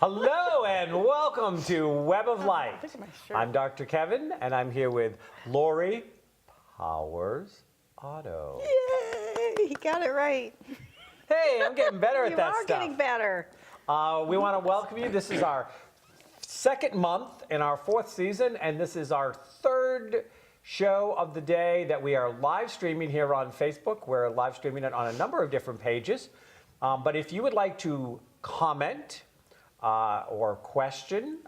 Hello and welcome to Web of Light. I'm Dr. Kevin and I'm here with Lori Powers Otto. Yay! He got it right. Hey, I'm getting better at that stuff. You are getting better. We want to welcome you. This is our second month in our fourth season, and this is our third show of the day that we are live streaming here on Facebook. We're live streaming it on a number of different pages. But if you would like to comment or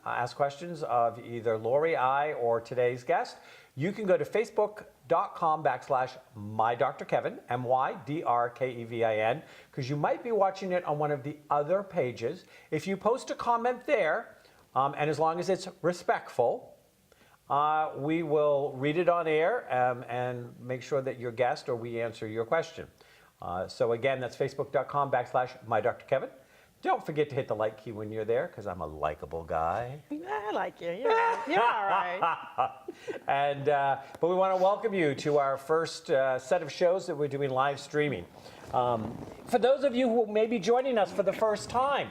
ask questions of either Lori, I, or today's guest, you can go to facebook.com/mydrkevin, MYDRKEVIN, because you might be watching it on one of the other pages. If you post a comment there, and as long as it's respectful, we will read it on air and make sure that your guest or we answer your question. So again, that's facebook.com/mydrkevin. Don't forget to hit the like key when you're there, because I'm a likable guy. I like you. You're all right. And but we want to welcome you to our first set of shows that we're doing live streaming. For those of you who may be joining us for the first time,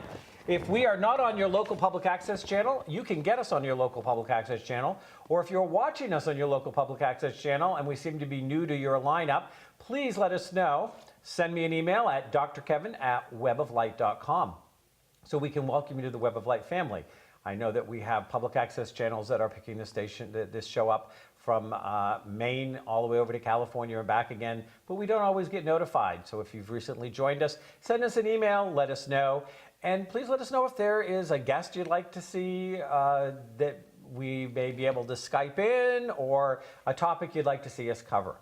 if we are not on your local public access channel, you can get us on your local public access channel. Or if you're watching us on your local public access channel and we seem to be new to your lineup, please let us know. Send me an email at drkevin@weboflight.com so we can welcome you to the Web of Light family. I know that we have public access channels that are picking this show up from Maine all the way over to California and back again, but we don't always get notified. So if you've recently joined us, send us an email, let us know. And please let us know if there is a guest you'd like to see that we may be able to Skype in, or a topic you'd like to see us cover.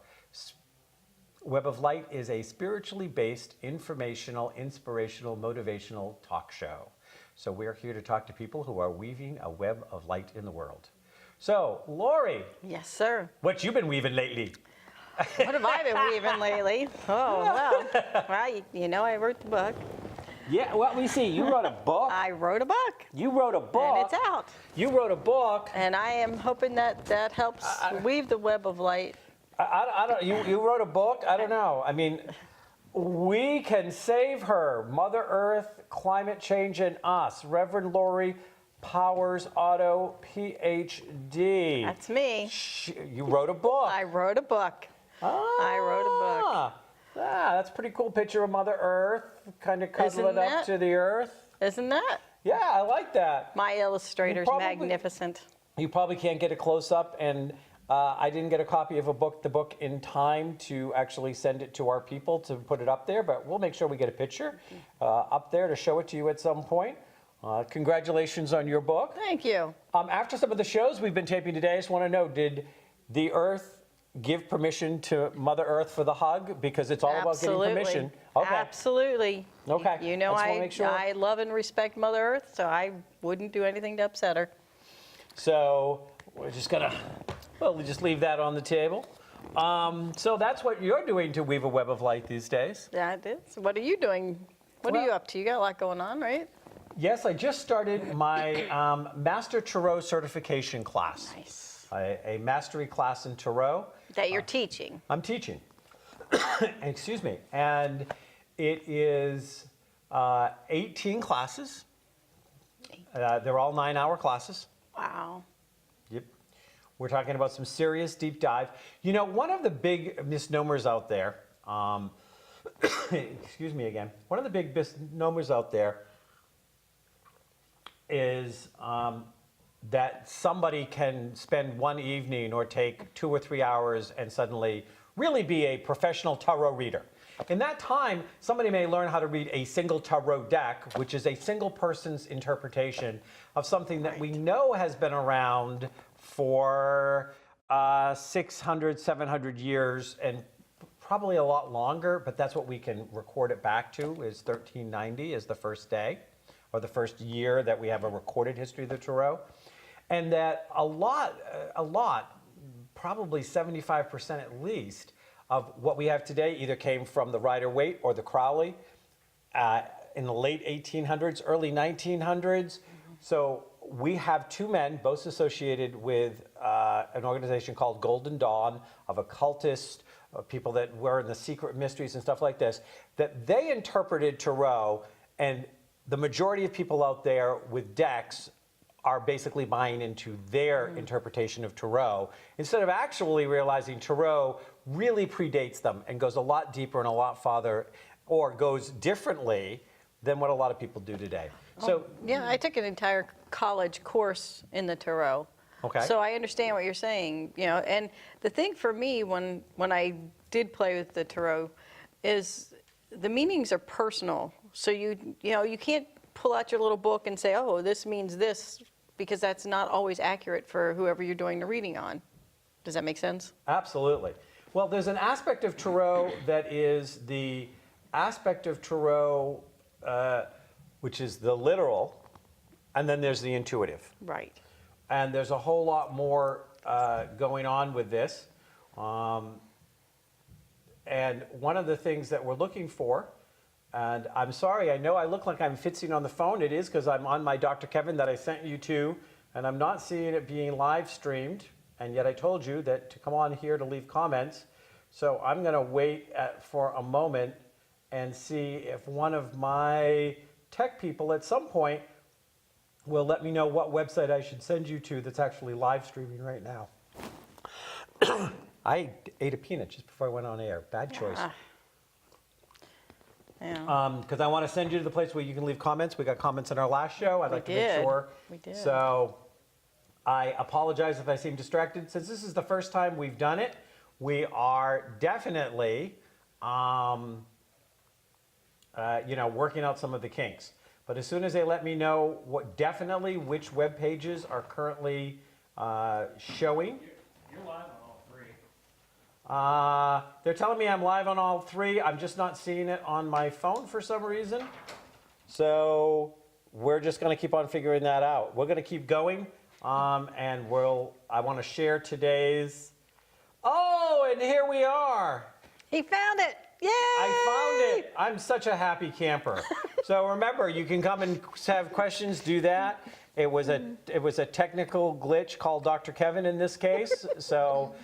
Web of Light is a spiritually based, informational, inspirational, motivational talk show. So we're here to talk to people who are weaving a web of light in the world. So, Lori. Yes, sir. What you been weaving lately? What have I been weaving lately? Oh, well, you know I wrote the book. Yeah, well, we see. You wrote a book. I wrote a book. You wrote a book. And it's out. You wrote a book. And I am hoping that helps weave the web of light. I don't. You wrote a book. I don't know. I mean, we can save her. Mother Earth, climate change, and us. Reverend Lori Powers Otto, PhD. That's me. You wrote a book. I wrote a book. I wrote a book. That's a pretty cool picture of Mother Earth, kind of cuddling up to the earth. Isn't that? Yeah, I like that. My illustrator's magnificent. You probably can't get a close-up, and I didn't get a copy of the book in time to actually send it to our people to put it up there, but we'll make sure we get a picture up there to show it to you at some point. Congratulations on your book. Thank you. After some of the shows we've been taping today, I just want to know, did the Earth give permission to Mother Earth for the hug? Because it's all about getting permission. Okay. Absolutely. Okay. You know, I love and respect Mother Earth, so I wouldn't do anything to upset her. So we're just going to, we'll just leave that on the table. So that's what you're doing to weave a web of light these days. Yeah, it is. What are you doing? What are you up to? You got a lot going on, right? Yes, I just started my Master Tarot certification class. Nice. A mastery class in Tarot. That you're teaching. I'm teaching. Excuse me. And it is 18 classes. They're all 9-hour classes. Wow. Yep. We're talking about some serious deep dive. You know, one of the big misnomers out there, excuse me again, one of the big misnomers out there is that somebody can spend one evening or take 2 or 3 hours and suddenly really be a professional tarot reader. In that time, somebody may learn how to read a single tarot deck, which is a single person's interpretation of something that we know has been around for 600, 700 years, and probably a lot longer, but that's what we can record it back to, is 1390 is the first day, or the first year that we have a recorded history of the tarot. And that a lot, probably 75% at least, of what we have today either came from the Rider-Waite or the Crowley in the late 1800s, early 1900s. So we have two men, both associated with an organization called Golden Dawn, of occultists, people that were in the secret mysteries and stuff like this, that they interpreted tarot and the majority of people out there with decks are basically buying into their interpretation of Tarot instead of actually realizing Tarot really predates them and goes a lot deeper and a lot farther, or goes differently than what a lot of people do today. So, Yeah, I took an entire college course in the Tarot. Okay. So I understand what you're saying, and the thing for me when I did play with the Tarot is the meanings are personal. So you can't pull out your little book and say, oh, this means this, because that's not always accurate for whoever you're doing the reading on. Does that make sense? absolutely. Well, there's an aspect of Tarot that is the aspect of Tarot which is the literal, and then there's the intuitive. Right. And there's a whole lot more going on with this. And one of the things that we're looking for, and I'm sorry, I know I look like I'm fitzing on the phone. It is because I'm on my Dr. Kevin that I sent you to, and I'm not seeing it being live streamed. And yet I told you that to come on here to leave comments. So I'm going to wait for a moment and see if one of my tech people at some point will let me know what website I should send you to that's actually live streaming right now. I ate a peanut just before I went on air. Bad choice. Yeah. Because I want to send you to the place where you can leave comments. We got comments in our last show. I'd like to make sure. We did. So I apologize if I seem distracted. Since this is the first time we've done it, we are definitely, working out some of the kinks. But as soon as they let me know definitely which web pages are currently showing. You're live on all three. They're telling me I'm live on all three. I'm just not seeing it on my phone for some reason. So we're just going to keep on figuring that out. We're going to keep going, and I want to share today's. Oh, and here we are. He found it. Yay! I found it. I'm such a happy camper. So remember, you can come and have questions, do that. It was a technical glitch called Dr. Kevin in this case. So,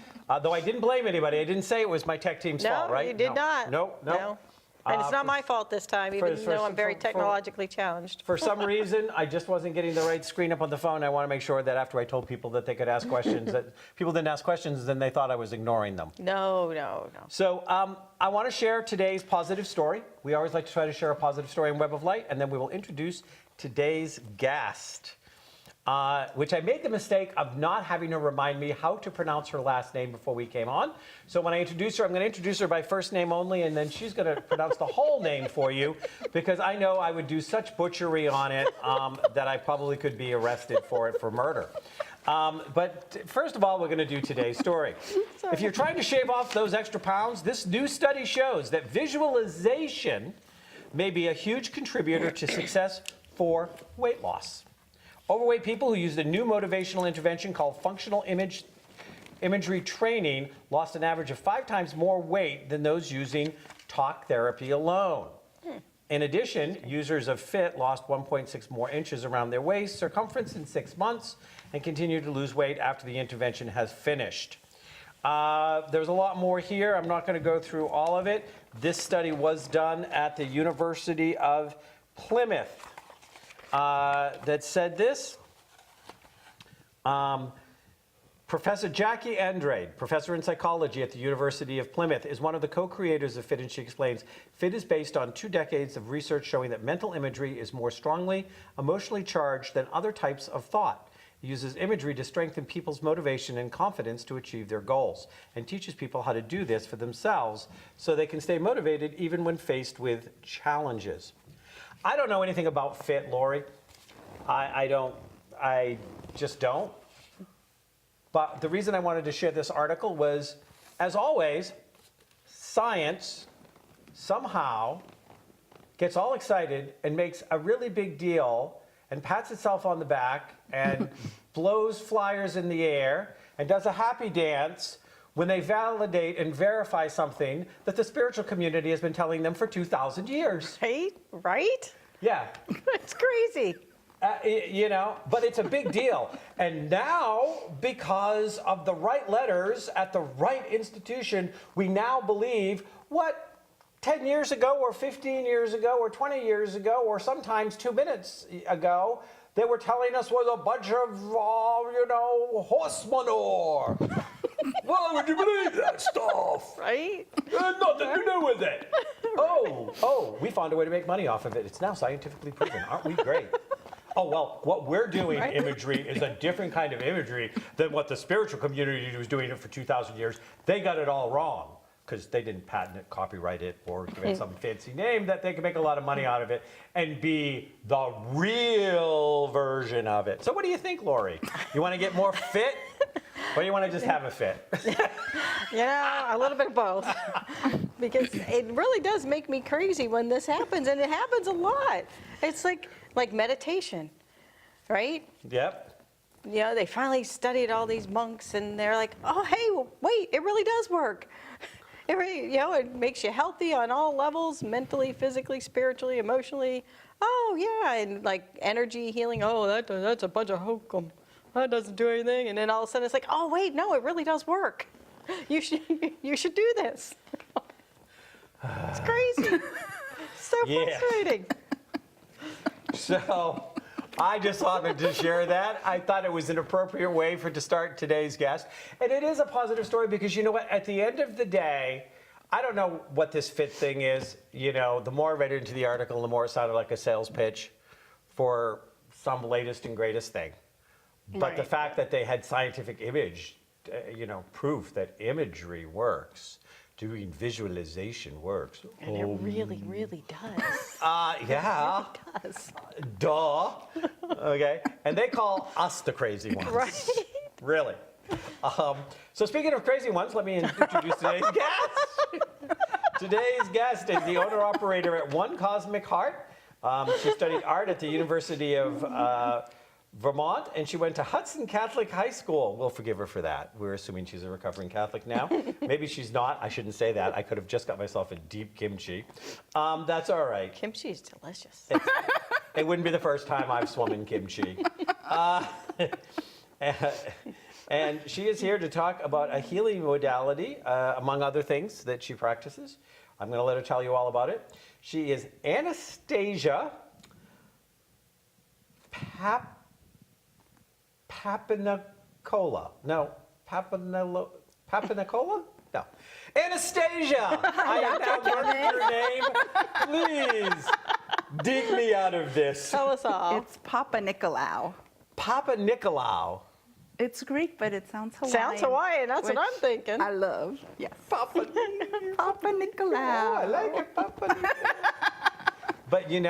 though I didn't blame anybody, I didn't say it was my tech team's fault, right? No, you did not. No. And it's not my fault this time, even though I'm very technologically challenged. For some reason, I just wasn't getting the right screen up on the phone. I want to make sure that after I told people that they could ask questions, that people didn't ask questions, then they thought I was ignoring them. No. So I want to share today's positive story. We always like to try to share a positive story in Web of Light, and then we will introduce today's guest, which I made the mistake of not having her remind me how to pronounce her last name before we came on. So when I introduce her, I'm going to introduce her by first name only, and then she's going to pronounce the whole name for you, because I know I would do such butchery on it that I probably could be arrested for it for murder. But first of all, we're going to do today's story. If you're trying to shave off those extra pounds, this new study shows that visualization may be a huge contributor to success for weight loss. Overweight people who used a new motivational intervention called functional imagery training lost an average of 5 times more weight than those using talk therapy alone. In addition, users of FIT lost 1.6 more inches around their waist circumference in 6 months and continue to lose weight after the intervention has finished. There's a lot more here. I'm not going to go through all of it. This study was done at the University of Plymouth. That said this. Professor Jackie Andrade, professor in psychology at the University of Plymouth, is one of the co-creators of FIT, and she explains, FIT is based on 2 decades of research showing that mental imagery is more strongly emotionally charged than other types of thought. It uses imagery to strengthen people's motivation and confidence to achieve their goals, and teaches people how to do this for themselves so they can stay motivated even when faced with challenges. I don't know anything about FIT, Lori. I just don't. But the reason I wanted to share this article was, as always, science somehow gets all excited and makes a really big deal and pats itself on the back and blows flyers in the air and does a happy dance when they validate and verify something that the spiritual community has been telling them for 2,000 years. Right? Yeah. It's crazy. But it's a big deal. And now, because of the right letters at the right institution, we now believe what 10 years ago or 15 years ago or 20 years ago or sometimes 2 minutes ago, they were telling us was a bunch of, horse manure. Why would you believe that stuff? Right? It had nothing to do with it. Oh, we found a way to make money off of it. It's now scientifically proven. Aren't we great? Oh, well, what we're doing imagery is a different kind of imagery than what the spiritual community was doing it for 2,000 years. They got it all wrong because they didn't patent it, copyright it, or give it some fancy name that they could make a lot of money out of it and be the real version of it. So what do you think, Lori? You want to get more fit? Or you want to just have a fit? A little bit of both. Because it really does make me crazy when this happens, and it happens a lot. It's like meditation, right? Yep. They finally studied all these monks, and they're like, oh, hey, wait, it really does work. It really, it makes you healthy on all levels, mentally, physically, spiritually, emotionally. Oh, yeah, and like energy healing. Oh, that's a bunch of hokum. That doesn't do anything. And then all of a sudden it's like, oh, wait, no, it really does work. You should do this. It's crazy. So frustrating. So I just wanted to share that. I thought it was an appropriate way to start today's guest. And it is a positive story because you know what? At the end of the day, I don't know what this fit thing is. The more I read into the article, the more it sounded like a sales pitch for some latest and greatest thing. But the fact that they had scientific proof that imagery works, doing visualization works. And it really, really does. Yeah. It does. Duh. Okay. And they call us the crazy ones. Right. Really. So speaking of crazy ones, let me introduce today's guest. Today's guest is the owner-operator at One Cosmic Heart. She studied art at the University of Vermont, and she went to Hudson Catholic High School. We'll forgive her for that. We're assuming she's a recovering Catholic now. Maybe she's not. I shouldn't say that. I could have just got myself a deep kimchi. That's all right. Kimchi is delicious. It wouldn't be the first time I've swum in kimchi. And she is here to talk about a healing modality, among other things, that she practices. I'm going to let her tell you all about it. She is Anastasia Papanikolaou. No. Papanikolaou? No. Anastasia! I am now learning your name. Please, dig me out of this. Tell us all. It's Papanikolaou. Papanikolaou. It's Greek, but it sounds Hawaiian. Sounds Hawaiian. That's what which I'm thinking. I love. Yes. Papanikolaou. Papanikolaou. I like it, Papanikolaou. But in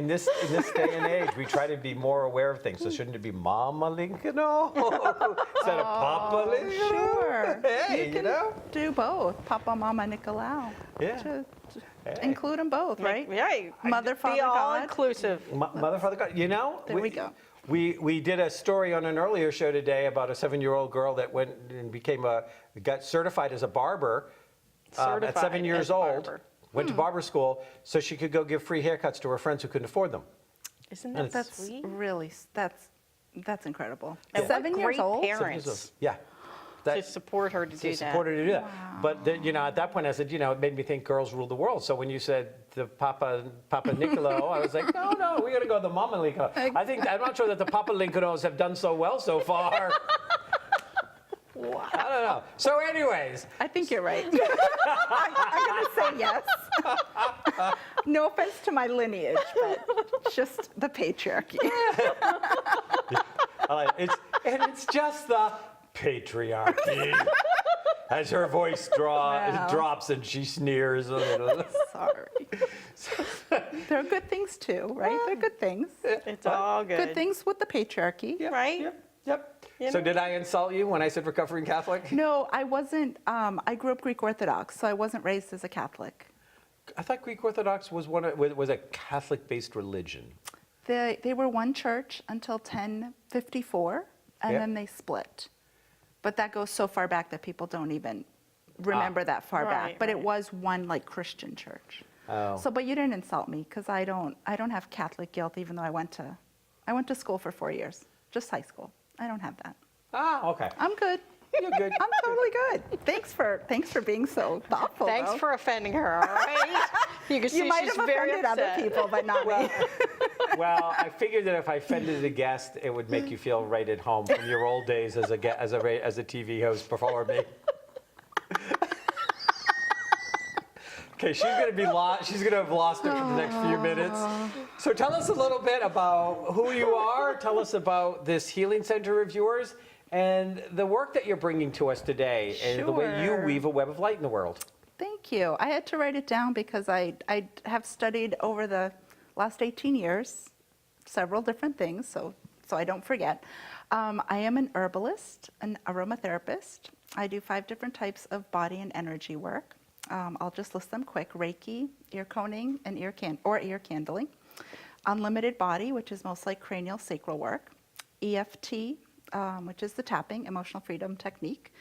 this day and age, we try to be more aware of things. So shouldn't it be Mama Lincoln instead of Papa Lincoln? Sure. Hey, you can do both. Papa, Mama, Nikolaou. Yeah. Hey. Include them both, right? Right. Mother, Father, Be all God. inclusive. Mother, Father, God. There we go. We did a story on an earlier show today about a 7-year-old girl that went and got certified as a barber at 7 years old. Barber. Went to barber school so she could go give free haircuts to her friends who couldn't afford them. Isn't that That's sweet? really, that's incredible. And 7 what years great old? parents Yeah. to support her to do that. Support her to do that. But at that point I said, it made me think girls rule the world. So when you said the Papanikolaou, I was like, no, we got to go the Mama Lincoln. I'm not sure that the Papanikolaous have done so well so far. I don't know. So anyways. I think you're right. I'm going to say yes. No offense to my lineage, but just the patriarchy. It's just the patriarchy. As her voice drops and she sneers a little. Sorry. There are good things too, right? They're good things. It's all good. Good things with the patriarchy. Yep, Right? Yep. You So know? did I insult you when I said recovering Catholic? No, I wasn't. I grew up Greek Orthodox, so I wasn't raised as a Catholic. I thought Greek Orthodox was a Catholic-based religion. They were one church until 1054, and Yep. then they split. But that goes so far back that people don't even remember that far back. Right, But it right. was one Christian church. Oh. So, but you didn't insult me because I don't have Catholic guilt, even though I went to school for 4 years, just high school. I don't have that. Okay. I'm good. You're good. I'm totally good. Thanks for being so thoughtful. Thanks though. for offending her, all right? You can see You might she's have very offended other upset. people, but not me. Well, I figured that if I offended a guest, it would make you feel right at home from your old days as a TV host before me. Okay, she's gonna be lost. She's gonna have lost it for the next few minutes. So tell us a little bit about who you are. Tell us about this healing center of yours and the work that you're bringing to us today, and the way you Sure. weave a web of light in the world. Thank you. I had to write it down because I have studied over the last 18 years several different things, so I don't forget. I am an herbalist, an aromatherapist. I do 5 different types of body and energy work. I'll just list them quick: Reiki, ear coning, and ear candling. Unlimited body, which is most like cranial sacral work. EFT, which is the tapping, emotional freedom technique.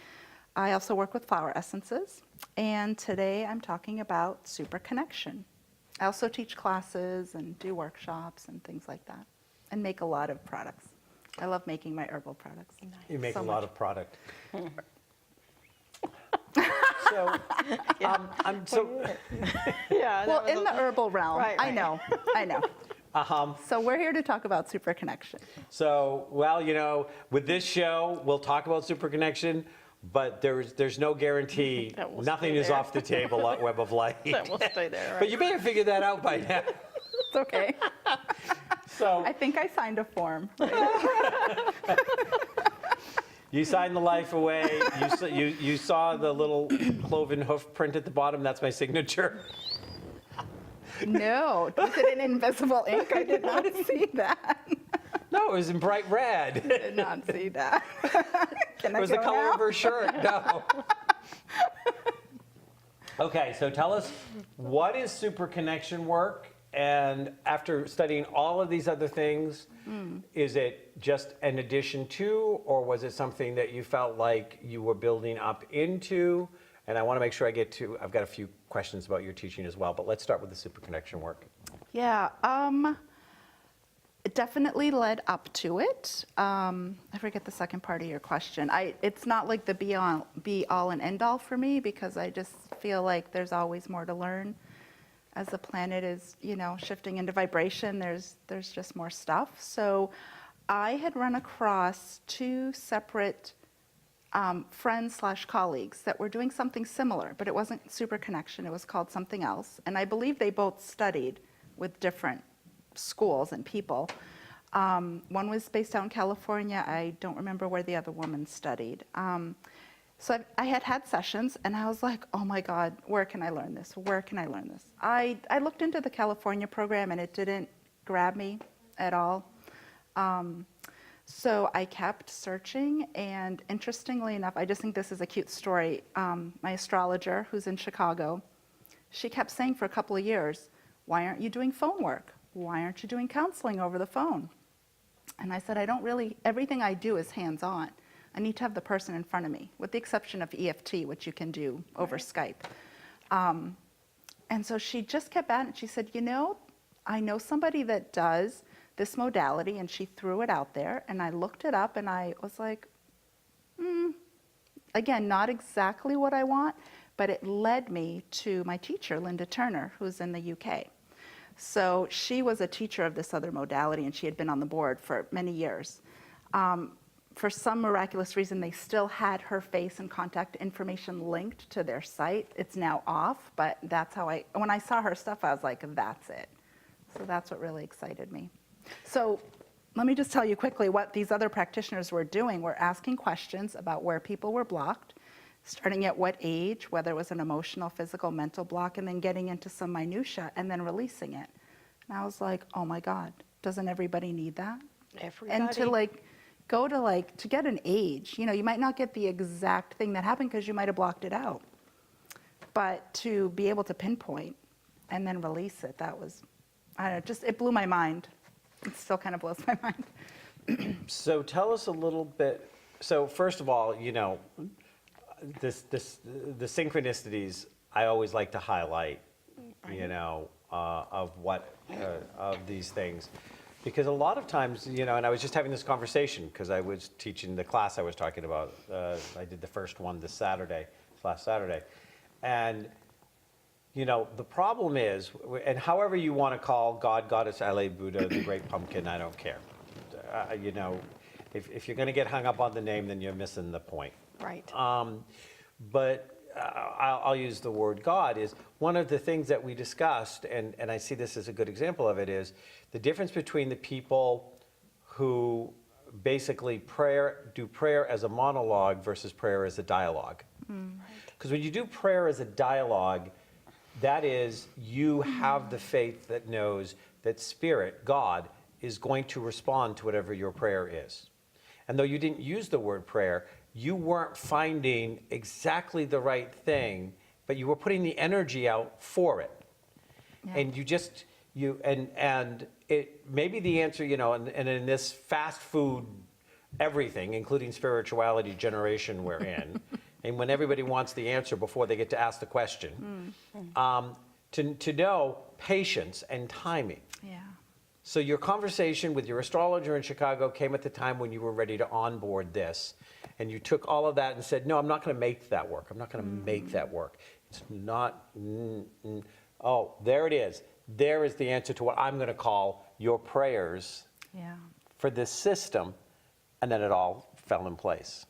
I also work with flower essences. And today I'm talking about SuperConnection. I also teach classes and do workshops and things like that, and make a lot of products. I love making my herbal products. You make So a lot much. of product. So, Yeah. Well, in the herbal realm, Right, I right. know. So we're here to talk about SuperConnection. So, well, with this show, we'll talk about SuperConnection, but there's no guarantee. That will Nothing stay is there. off the table at Web of Light. That will stay there, right? But you may have figured that out by now. It's okay. So I think I signed a form. you signed the life away. You saw the little cloven hoof print at the bottom. That's my signature. No, was it in invisible ink? I did not see that. No, it was in bright red. Did not see that. Can It I was the go color now? of her shirt. No. Okay, so tell us, what is SuperConnection work? And after studying all of these other things, is it just an addition to, or was it something that you felt like you were building up into? And I want to make sure I've got a few questions about your teaching as well, but let's start with the SuperConnection work. Yeah, it definitely led up to it. I forget the second part of your question. It's not like the be all and end all for me, because I just feel like there's always more to learn. As the planet is, shifting into vibration, there's just more stuff. So I had run across 2 separate friends/colleagues that were doing something similar, but it wasn't SuperConnection, it was called something else. And I believe they both studied with different schools and people. One was based out in California. I don't remember where the other woman studied. So I had sessions, and I was like, oh my God, where can I learn this? Where can I learn this? I looked into the California program, and it didn't grab me at all. So I kept searching, and interestingly enough, I just think this is a cute story. My astrologer, who's in Chicago, she kept saying for a couple of years, why aren't you doing phone work? Why aren't you doing counseling over the phone? And I said, everything I do is hands-on. I need to have the person in front of me, with the exception of EFT, which you can do over Skype. And so she just kept at it. She said, I know somebody that does this modality, and she threw it out there. And I looked it up, and I was like, again, not exactly what I want, but it led me to my teacher, Linda Turner, who's in the UK. So she was a teacher of this other modality, and she had been on the board for many years. For some miraculous reason, they still had her face and contact information linked to their site. It's now off, but that's how when I saw her stuff, I was like, that's it. So that's what really excited me. So let me just tell you quickly what these other practitioners were doing. We're asking questions about where people were blocked, starting at what age, whether it was an emotional, physical, mental block, and then getting into some minutia and then releasing it. And I was like, oh my God, doesn't everybody need that? Everybody. And to get an age, you might not get the exact thing that happened because you might have blocked it out. But to be able to pinpoint and then release it, that was, it blew my mind. It still kind of blows my mind. So tell us a little bit. So first of all, the synchronicities I always like to highlight, of these things. Because a lot of times, you know, and I was just having this conversation because I was teaching the class I was talking about. I did the first one last Saturday. And, you know, the problem is, and however you want to call God, Goddess, Allah, Buddha, the Great Pumpkin, I don't care. You know, if you're going to get hung up on the name, then you're missing the point. Right. But I'll use the word God is one of the things that we discussed, and I see this as a good example of it, is the difference between the people who basically do prayer as a monologue versus prayer as a dialogue. Because when you do prayer as a dialogue, that is, you have the faith that knows that Spirit, God, is going to respond to whatever your prayer is. And though you didn't use the word prayer, you weren't finding exactly the right thing, but you were putting the energy out for it. Yeah. And and it maybe the answer, you know, and in this fast food everything, including spirituality generation we're in, and when everybody wants the answer before they get to ask the question, to know patience and timing. Yeah. So your conversation with your astrologer in Chicago came at the time when you were ready to onboard this, and you took all of that and said, no, I'm not going to make that work. I'm not going to make that work. It's not, oh, there it is. There is the answer to what I'm going to call your prayers Yeah. for this system, and then it all fell in place.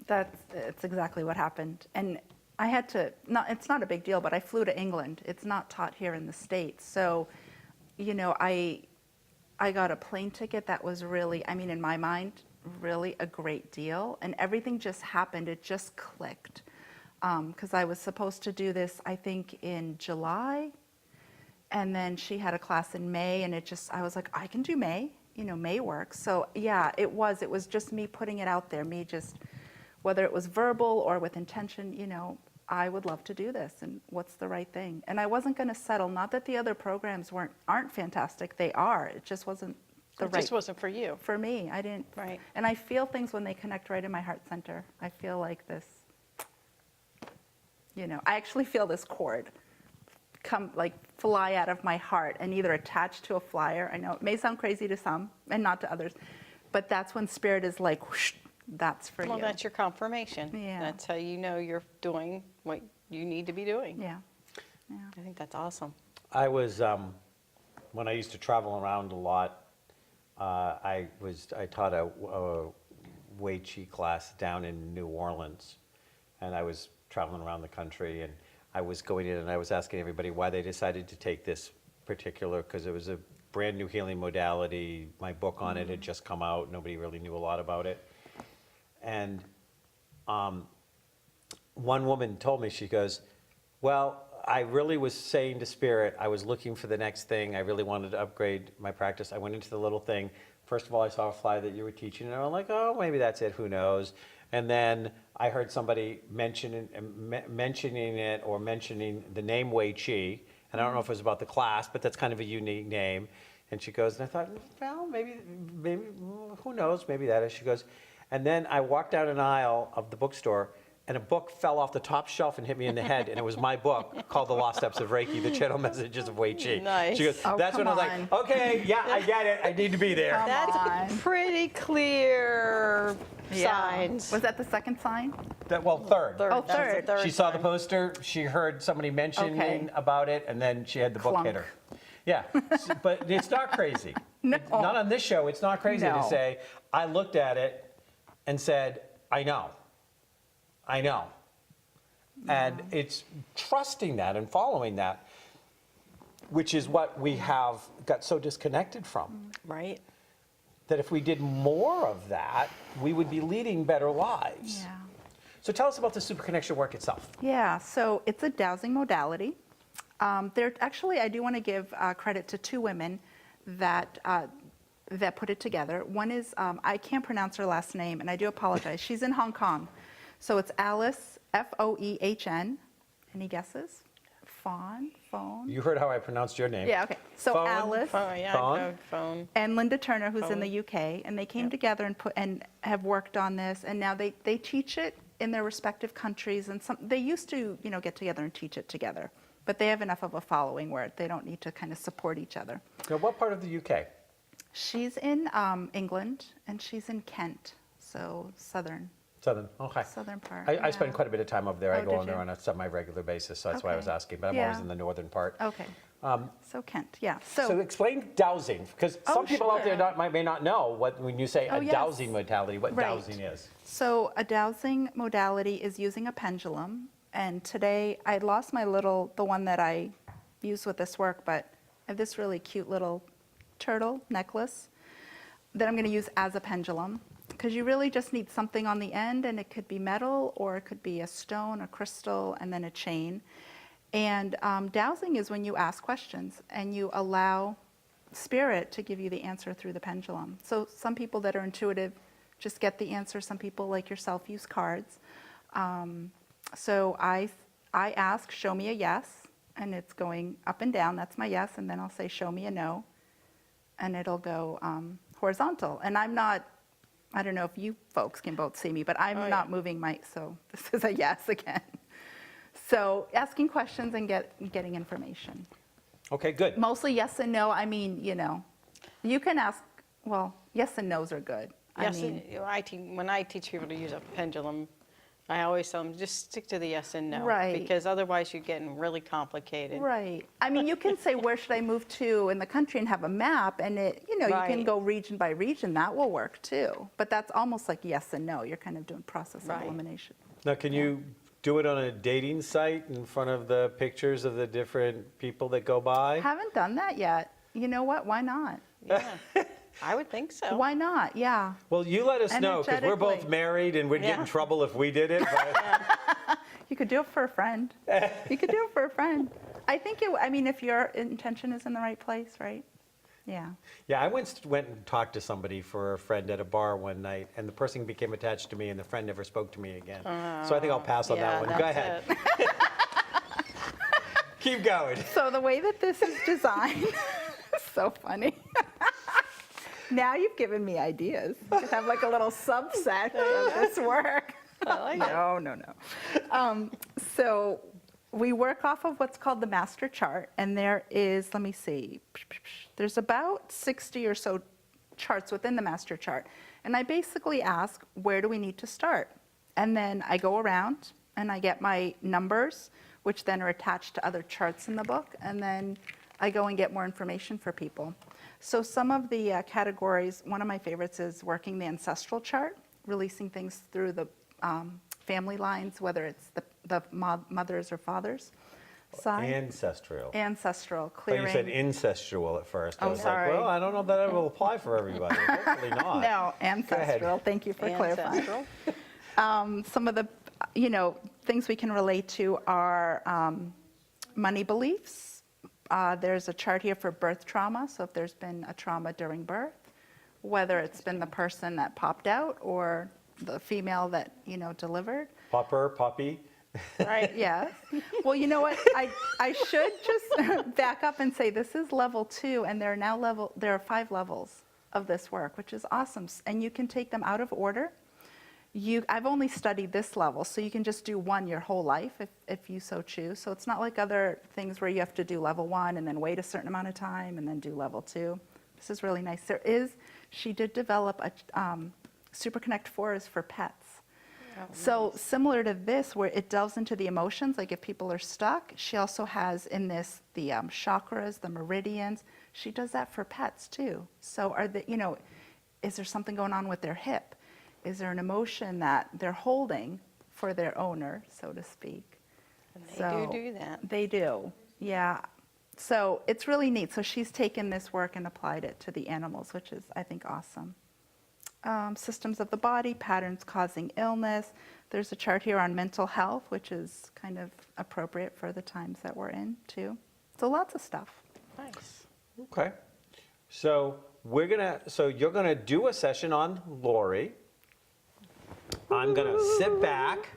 It's exactly what happened. And I had to, it's not a big deal, but I flew to England. It's not taught here in the States. So, you know, I got a plane ticket that was really, I mean, in my mind, really a great deal. And everything just happened. It just clicked. Because I was supposed to do this, I think, in July. And then she had a class in May. And I was like, I can do May. You know, May works. So, yeah, it was just me putting it out there, me just, whether it was verbal or with intention, you know, I would love to do this, and what's the right thing? And I wasn't going to settle. Not that the other programs aren't fantastic. They are. It just wasn't the right. It just wasn't for you. For me, I didn't. Right. And I feel things when they connect right in my heart center. I feel like this, you know, I actually feel this cord come, like, fly out of my heart and either attach to a flyer. I know it may sound crazy to some and not to others, but that's when Spirit is like, whoosh, that's for Well, you. that's your confirmation. Yeah. That's how you know you're doing what you need to be doing. Yeah. Yeah. I think that's awesome. I was, when I used to travel around a lot, I taught a Wei Chi class down in New Orleans, and I was traveling around the country, and I was going in and I was asking everybody why they decided to take this particular, because it was a brand new healing modality. My book on it had just come out. Nobody really knew a lot about it. And one woman told me, she goes, well, I really was saying to Spirit, I was looking for the next thing. I really wanted to upgrade my practice. I went into the little thing. First of all, I saw a flyer that you were teaching, and I'm like, oh, maybe that's it. Who knows? And then I heard somebody mentioning it or mentioning the name Wei Chi. And I don't know if it was about the class, but that's kind of a unique name. And she goes, and I thought, well, maybe, who knows? Maybe that is. She goes, and then I walked down an aisle of the bookstore, and a book fell off the top shelf and hit me in the head, and it was my book called The Lost Steps of Reiki, The Channel Messages of Wei Chi. Nice. She goes, Oh, that's when I was come like, okay, yeah, I get it. I need to be there. Come That's on. pretty clear signs. Was that the second sign? Third. Oh, That was the third. She saw the sign. poster, she heard somebody mentioning Okay. about it, and then she had the book hit Clunk. her. Yeah, but it's not crazy. No. Not on this show. It's not crazy to No. say, I looked at it and said, I know. And it's trusting that and following that, which is what we have got so disconnected from. Right. That if we did more of that, we would be leading better lives. Yeah. So tell us about the SuperConnection work itself. Yeah, so it's a dowsing modality. Actually, I do want to give credit to two women that put it together. One is, I can't pronounce her last name, and I do apologize. She's in Hong Kong. So it's Alice, Foehn. Any guesses? Phone? You heard how I pronounced your name. Yeah, okay. So Phone? Alice Phone, yeah, Phone? no, phone. and Linda Turner, who's in the UK, and they came Yep. together and have worked on this, and now they teach it in their respective countries. And they used to, get together and teach it together, but they have enough of a following where they don't need to kind of support each other. Now, what part of the UK? She's in England, and she's in Kent, so southern Okay. part. I spend quite a bit of time over there. I Oh, go did on there you? on a semi-regular basis, so that's why I was Okay. asking. But I'm always Yeah. in the northern part. Okay. So Kent, yeah. So explain dowsing, because Oh, some people out there sure. may not know what when you say Oh, a yes. dowsing modality, what Right. dowsing is. So a dowsing modality is using a pendulum. And today I lost the one that I use with this work, but I have this really cute little turtle necklace that I'm going to use as a pendulum. Because you really just need something on the end, and it could be metal, or it could be a stone, a crystal, and then a chain. And dowsing is when you ask questions and you allow spirit to give you the answer through the pendulum. So some people that are intuitive just get the answer. Some people, like yourself, use cards. So I ask, show me a yes, and it's going up and down. That's my yes, and then I'll say, show me a no, and it'll go horizontal. And I don't know if you folks can both see me, but I'm Oh, not yeah. moving so this is a yes again. So asking questions and getting information. Okay, good. Mostly yes and no. I mean, you can ask, well, yes and no's are good. Yes, I mean, when I teach people to use a pendulum, I always tell them, just stick to the yes and no. Right. Because otherwise you're getting really complicated. right. I mean, you can say, where should I move to in the country, and have a map, and you can Right. go region by region. That will work too. But that's almost like yes and no. You're kind of doing process of Right. elimination. Now, can you do it on a dating site in front of the pictures of the different people that go by? Haven't done that yet. You know what? Why not? Yeah, I would think so. Why not? Yeah. Well, you let us know, because we're both Energetically. married and we'd get in Yeah. trouble if we did it. But You could do it for a friend. You could do it for a friend. I think if your intention is in the right place, right? Yeah. yeah, I once went and talked to somebody for a friend at a bar one night, and the person became attached to me, and the friend never spoke to me again. So I think I'll pass on Yeah, that one. Go ahead. that's it. Keep going. So the way that this is designed is so funny. Now you've given me ideas. You could have like a little subset of this work. I like it. No. So we work off of what's called the master chart, and there is, let me see, there's about 60 or so charts within the master chart. And I basically ask, where do we need to start? And then I go around and I get my numbers, which then are attached to other charts in the book, and then I go and get more information for people. So some of the categories, one of my favorites is working the ancestral chart, releasing things through the family lines, whether it's the mothers or fathers side. Ancestral. Ancestral, I thought clearing. you said incestual at first. I Oh, was sorry. like, well, I don't know that it will apply for everybody. Hopefully not. No, ancestral. Thank you for clarifying. Ancestral. Some of the, things we can relate to are money beliefs. There's a chart here for birth trauma. So if there's been a trauma during birth, whether it's been the person that popped out or the female that, delivered. Popper, puppy. Right. Yes. Well, you know what? I should just back up and say this is level 2, and there are 5 levels of this work, which is awesome. And you can take them out of order. I've only studied this level, so you can just do one your whole life if you so choose. So it's not like other things where you have to do level 1 and then wait a certain amount of time and then do level 2. This is really nice. She did develop a SuperConnect 4 is for pets. Oh, So similar to this, where it delves into the emotions, like if people are stuck, she also has in this the chakras, the meridians. She does that for pets too. So is there something going on with their hip? Is there an emotion that they're holding for their owner, so to speak? And they do that. They do, yeah. So it's really neat. So she's taken this work and applied it to the animals, which is, I think, awesome. Systems of the body, patterns causing illness. There's a chart here on mental health, which is kind of appropriate for the times that we're in, too. So lots of stuff. Nice. Okay. So you're gonna do a session on Lori. I'm gonna sit back.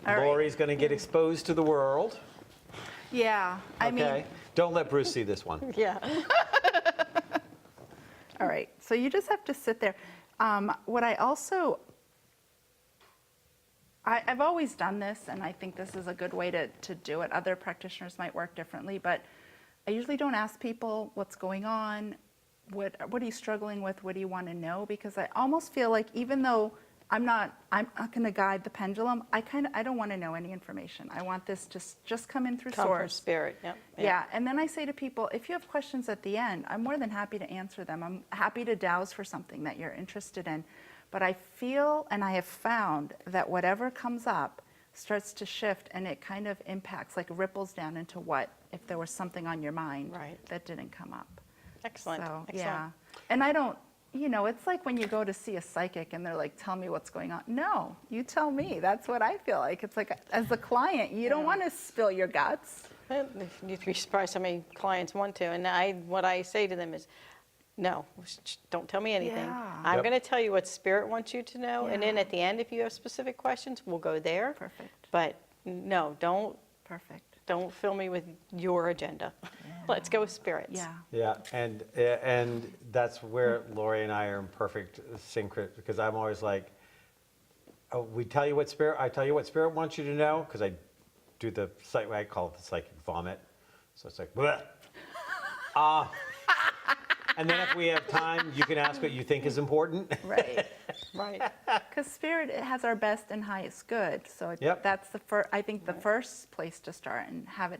All right. Lori's gonna get exposed to the world. Yeah, I mean, Okay. Don't let Bruce see this one. Yeah. all right. So you just have to sit there. What I also, I've always done this, and I think this is a good way to do it. Other practitioners might work differently, but I usually don't ask people what's going on. what are you struggling with? What do you want to know? Because I almost feel like even though I'm not going to guide the pendulum, I don't want to know any information. I want this to just come in through Come from source. spirit, yep. Yeah, and then I say to people, if you have questions at the end, I'm more than happy to answer them. I'm happy to douse for something that you're interested in. But I feel, and I have found, that whatever comes up starts to shift, and it kind of impacts, like ripples down into what, if there was something on your mind Right. that didn't come up. Excellent, So, excellent. yeah. And I don't, it's like when you go to see a psychic and they're like, tell me what's going on. No, you tell me. That's what I feel like. It's like, as a client, you don't want to spill your guts. Well, you'd be surprised how many clients want to. And what I say to them is, no, don't tell me anything. Yeah. I'm Yep. going to tell you what spirit wants you to know. And then Yeah. at the end, if you have specific questions, we'll go there. Perfect. But no, Perfect. don't fill me with your agenda. Let's go with spirits. Yeah. Yeah, and that's where Lori and I are in perfect sync, because I'm always like, oh, I tell you what spirit wants you to know, because I do I call it the psychic vomit. So it's like, bleh. And then if we have time, you can ask what you think is important. Right. Right. Because spirit, it has our best and highest good. So Yep. that's I think the first place to start and have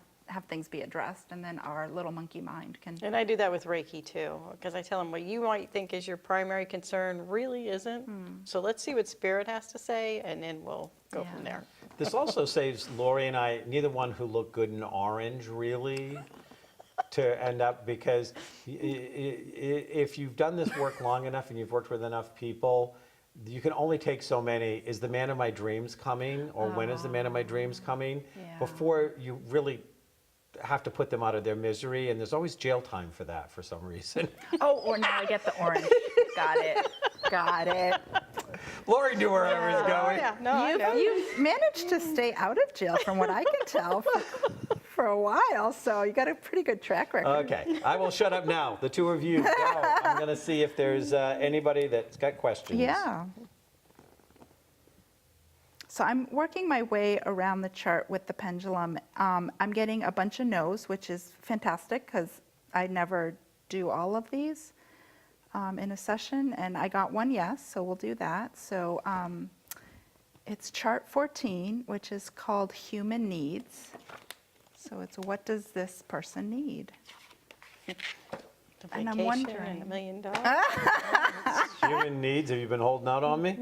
things be addressed, and then our little monkey mind can. And I do that with Reiki too, because I tell them what you might think is your primary concern really isn't. So let's see what spirit has to say, and then we'll go from Yeah. there. This also saves Lori and I, neither one who look good in orange, really, to end up, because if you've done this work long enough and you've worked with enough people, you can only take so many. Is the man of my dreams coming? Or when is the man of my dreams coming? Yeah. Before you really have to put them out of their misery, and there's always jail time for that for some reason. Oh, or now I get the orange. Got it. Got it. Lori knew where I was going. Yeah, no, I know. You've managed to stay out of jail, from what I can tell, for a while. So you got a pretty good track record. Okay, I will shut up now. The two of you go. I'm going to see if there's anybody that's got questions. Yeah. So I'm working my way around the chart with the pendulum. I'm getting a bunch of no's, which is fantastic because I never do all of these in a session. And I got one yes, so we'll do that. So it's chart 14, which is called Human Needs. So it's, what does this person need? A And I'm vacation wondering- and $1 million. Human needs, have you been holding out on me?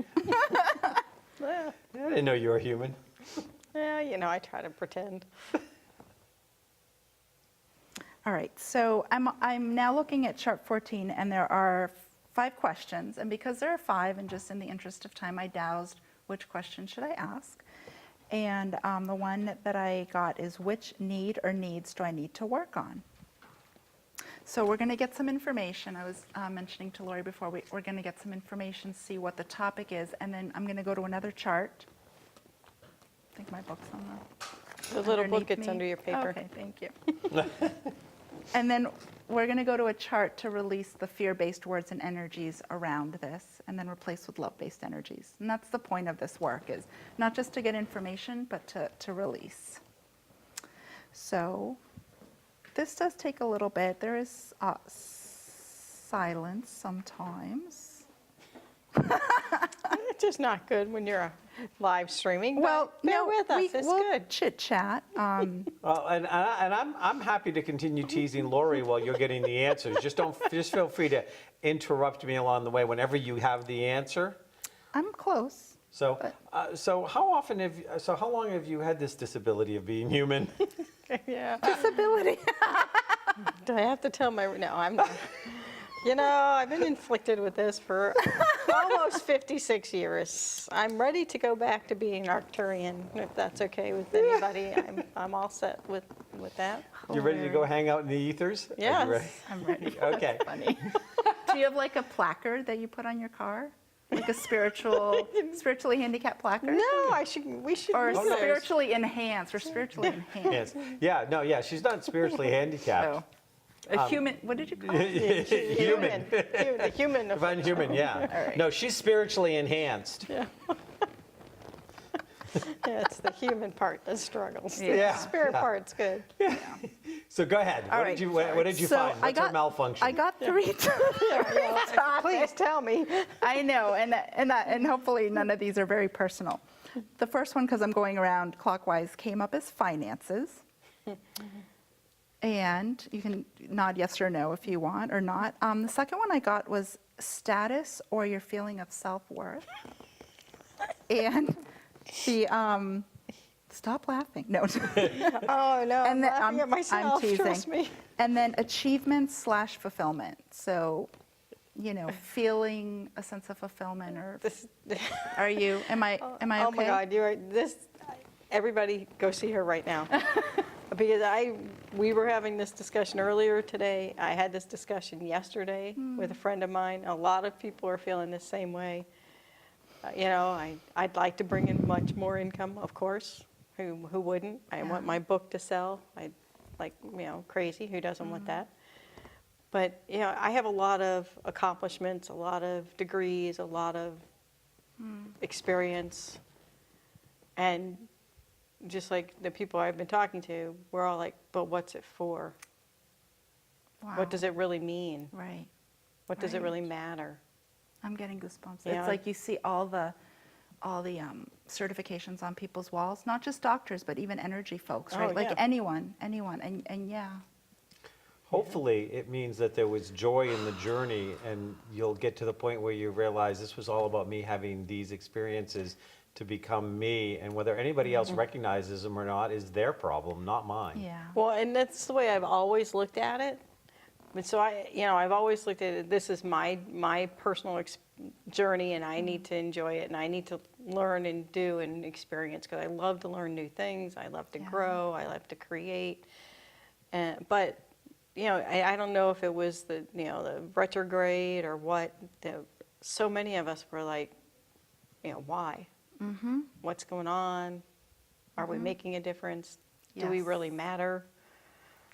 Yeah, I didn't know you were human. yeah, I try to pretend. All right, so I'm now looking at chart 14, and there are 5 questions. And because there are 5, and just in the interest of time, I dowsed which question should I ask. And the one that I got is, which need or needs do I need to work on? So we're going to get some information. I was mentioning to Lori before, we're going to get some information, see what the topic is, and then I'm going to go to another chart. I think my book's on The little book underneath gets me. under your paper. Okay, thank you. And then we're going to go to a chart to release the fear-based words and energies around this, and then replace with love-based energies. And that's the point of this work, is not just to get information, but to release. So this does take a little bit. There is silence sometimes. It's just not good when you're live streaming. but Well, bear no, with us. It's we'll good. chit-chat. Well, and I'm happy to continue teasing Lori while you're getting the answers. Just feel free to interrupt me along the way whenever you have the answer. I'm close. So, how long have you had this disability of being human? Yeah. Disability. Do I have to tell my? No, I'm not. I've been inflicted with this for almost 56 years. I'm ready to go back to being Arcturian, if that's okay with anybody. I'm all set with that. You ready to go hang out in the ethers? Are you Yes. ready? I'm ready. Okay. That's funny. Do you have like a placard that you put on your car? Like a spiritually handicapped placard? No, we should. Or use those. spiritually enhanced, or spiritually enhanced? Yes. Yeah. No. Yeah. She's not spiritually handicapped. Oh. A human, what did you call it? Human. The human. Divine human. Yeah. All right. No, she's spiritually enhanced. Yeah. Yeah, it's the human part that struggles. Yeah, The spirit yeah. part's good. So go ahead. All What right. did you what did you So find? What's our malfunction? I got 3 Please tell me. I know, and hopefully none of these are very personal. The first one, because I'm going around clockwise, came up as finances. And you can nod yes or no if you want or not. The second one I got was status or your feeling of self-worth. And the, stop laughing. No. Oh, no, I'm And then- laughing at myself, teasing. trust me. And then achievement/fulfillment. So, feeling a sense of fulfillment or This, are you, am I okay? Oh my God, you're right. Everybody go see her right now. Because we were having this discussion earlier today. I had this discussion yesterday with a friend of mine. A lot of people are feeling the same way. I'd like to bring in much more income, of course. Who wouldn't? I want my book to sell. Crazy. Who doesn't want that? But, I have a lot of accomplishments, a lot of degrees, a lot of experience. And just like the people I've been talking to, we're all like, but what's it for? Wow. What does it really mean? Right. What does it Right. really matter? I'm getting goosebumps. Yeah. It's like you see all the certifications on people's walls, not just doctors, but even energy folks, right? Oh, Like yeah. anyone, and yeah. Hopefully, it means that there was joy in the journey, and you'll get to the point where you realize this was all about me having these experiences to become me, and whether anybody else recognizes them or not is their problem, not mine. Yeah. Well, and that's the way I've always looked at it. But so I've always looked at it, this is my personal journey, and I need to enjoy it, and I need to learn and do and experience, because I love to learn new things, I love to grow, I love to create. But I don't know if it was the retrograde or what. So many of us were like, why? Mm-hmm. What's going on? Are we making a difference? Do we Yes. really matter?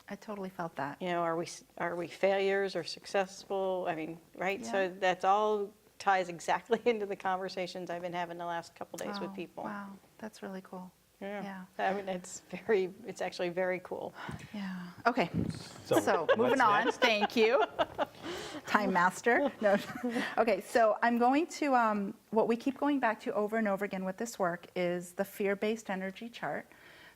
I totally felt that. Are we failures or successful? I mean, right? Yeah. So that's all ties exactly into the conversations I've been having the last couple days with Wow. people. Wow, that's really cool. Yeah. I mean, it's actually very cool. Yeah. Okay. So, So what's moving on. next? Thank you, Time Master. No. Okay. So I'm going to what we keep going back to over and over again with this work is the fear-based energy chart.